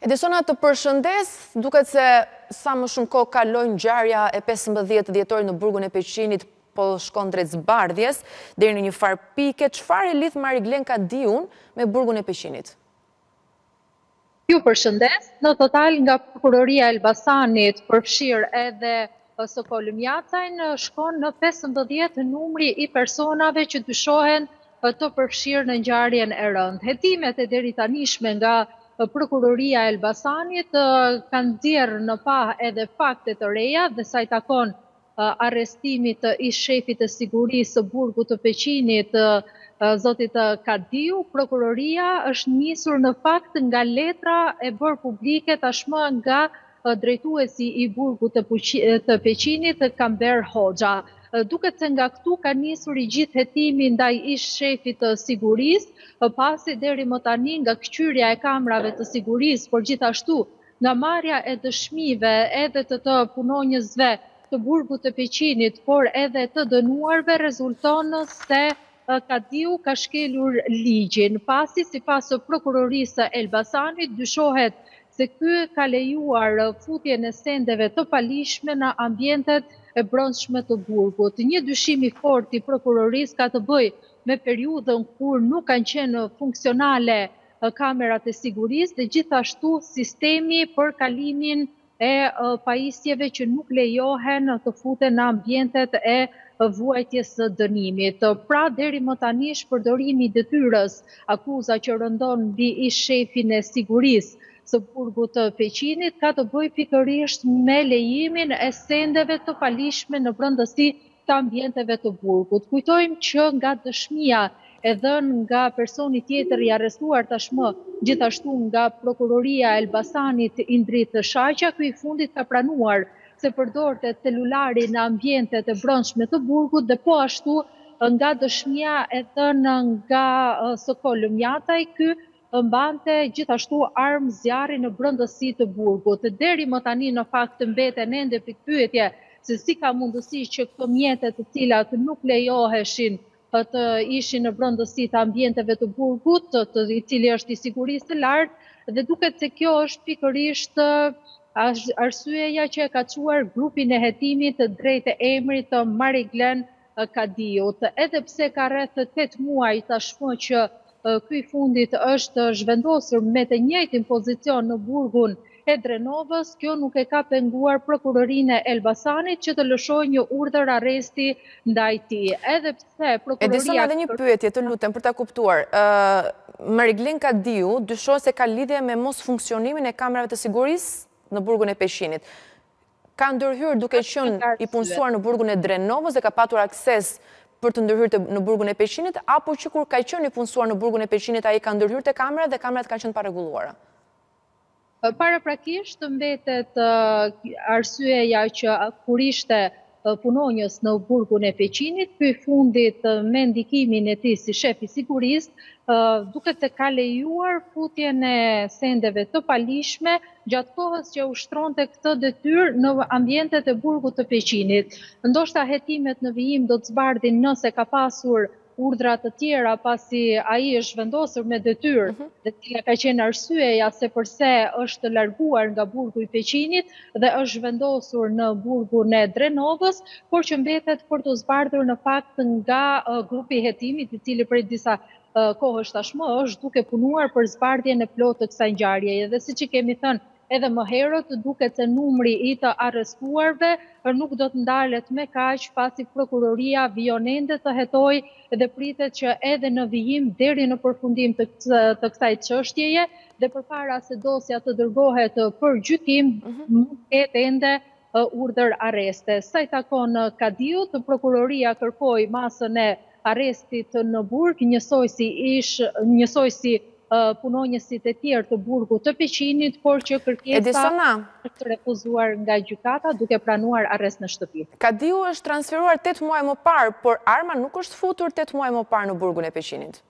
Edisona, të përshëndes, duket se sa më shumë kohë kaloi ngjarja e 15 dhjetorit në burgun e Peqinit po shkon drejt zbardhjes, deri në një farë pike, çfarë e lidh Mariglen Kadiun me burgun e Peqinit? Ju përshëndes, në total nga Prokuroria e Elbasanit, përfshirë edhe Sokol Mjacajn, shkon në 15 numri i personave që dyshohen të përfshirë në ngjarjen e rëndë. Hetimet e deritanishme nga Prokuroria e Elbasanit kanë nxjerrë në pa edhe fakte të reja dhe sa i takon arrestimit të ish shefit të sigurisë së burgut të Peqinit, zotit Kadiu. Prokuroria është nisur në fakt nga letra e bërë publike tashmë nga drejtuesi i burgut të Peqinit, Kamber Hoxha. Duket se nga këtu ka nisur i gjithë hetimi ndaj ish shefit të sigurisë, pasi deri më tani nga këqyrja e kamrave të sigurisë, por gjithashtu nga marrja e dëshmive edhe të punonjësve të burgut të Peqinit, por edhe të dënuarve, rezulton se Kadiu ka shkelur ligjin, pasi sipas prokurorisë së Elbasanit dyshohet se ky ka lejuar futjen e sendeve të palishme në ambientet e brendshme të burgut. Një dyshim i fortë i prokurorisë ka të bëjë me periudhën kur nuk kanë qenë funksionale kamerat e sigurisë dhe gjithashtu sistemi për kalimin e pajisjeve që nuk lejohen të futen në ambientet e vuajtjes së dënimit. Pra, deri më tani shpërdorimi i detyrës, akuza që rëndon mbi ish shefin e sigurisë së burgut të Peqinit, ka të bëjë pikërisht me lejimin e sendeve të palishme në brendësi të ambienteve të burgut. Kujtojmë që nga dëshmia e dhënë nga personi tjetër i arrestuar tashmë, gjithashtu nga Prokuroria e Elbasanit Indrit Shaqja, ky i fundit ka pranuar se përdorte celulari në ambientet e brendshme të burgut dhe po ashtu nga dëshmia e dhënë nga Sokol Mjacaj, ky mbante gjithashtu armë zjarri në brendësi të burgut. Deri më tani në fakt mbeten ende pikpyetje se si ka mundësi që këto mjete të cilat nuk lejoheshin të ishin në brendësi të ambienteve të burgut, i cili është i sigurisë së lartë, dhe duket se kjo është pikërisht arsyeja që e ka çuar grupin e hetimit drejt emrit të Mariglen Kadiut. Edhe pse ka rreth 8 muaj tashmë që ky i fundit është zhvendosur me të njëjtin pozicion në burgun e Drenovës, kjo nuk e ka penguar Prokurorinë e Elbasanit që të lëshojë një urdhër arresti ndaj tij. Edhe pse prokuroria... Edison, edhe një pyetje, të lutem për ta kuptuar. Mariglen Kadiu dyshohet se ka lidhje me mos funksionimin e kamerave të sigurisë në burgun e Peqinit. Ka ndërhyrë duke qenë i punësuar në burgun e Drenovës dhe ka patur akses për të ndërhyrë në burgun e Peqinit, apo që kur ka qenë i punësuar në burgun e Peqinit, ai ka ndërhyrë te kamerat dhe kamerat kanë qenë parregulluara? Paraprakisht mbetet arsyeja që kur ishte punonjës në burgun e Peqinit, ky i fundit me ndikimin e tij si shef i sigurisë, duket se ka lejuar futjen e sendeve të palishme gjatë kohës që ushtronte këtë detyrë në ambientet e burgut të Peqinit. Ndoshta hetimet në vijim do të zbardhin nëse ka pasur urdhra të tjera pasi ai është vendosur me detyrë, dhe cila ka qenë arsyeja se përse është larguar nga burgu i Peqinit dhe është vendosur në burgun e Drenovës, por që mbetet për të zbardhur në fakt nga grupi i hetimit, i cili prej disa kohësh tashmë është duke punuar për zbardhjen e plotë të kësaj ngjarjeje. Dhe siç i kemi thënë edhe më herët, duket se numri i të arrestuarve nuk do të ndalet me kaq, pasi prokuroria vijon ende të hetojë dhe pritet që edhe në vijim deri në përfundim të kësaj çështjeje dhe përpara se dosja të dërgohet për gjykim, mund të ketë ende urdhër arreste. Sa i takon Kadiut, prokuroria kërkoi masën e arrestit në burg, njësoj si punonjësit e tjerë të burgut të Peqinit, por që kërkesa është refuzuar nga gjykata duke pranuar arrest në shtëpi. Kadiu është transferuar 8 muaj më parë, por arma nuk është futur 8 muaj më parë në burgun e Peqinit.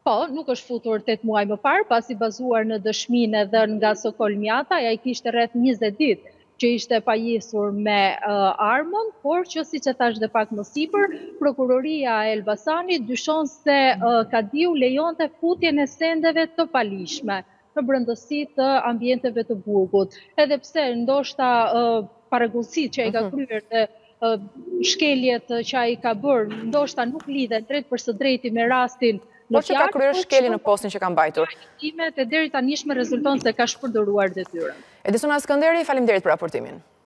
Po, nuk është futur 8 muaj më parë, pasi bazuar në dëshminë e dhënë nga Sokol Mjacaj, ai kishte rreth 20 ditë që ishte pajisur me armën, por që siç e thash dhe pak më sipër, Prokuroria e Elbasanit dyshon se Kadiu lejonte futjen e sendeve të palishme. në brëndësi të ambienteve të burgut. Edhe pse ndoshta paragullësit që ai ka kryer dhe shkeljet që ai ka bërë, ndoshta nuk lidhen drejt për së drejti me rastin në Por që ka kryer shkelje në postin që ka mbajtur. E deri tanishme rezulton se ka shpërdoruar detyrën. Edisona Skënderi, faleminderit për raportimin.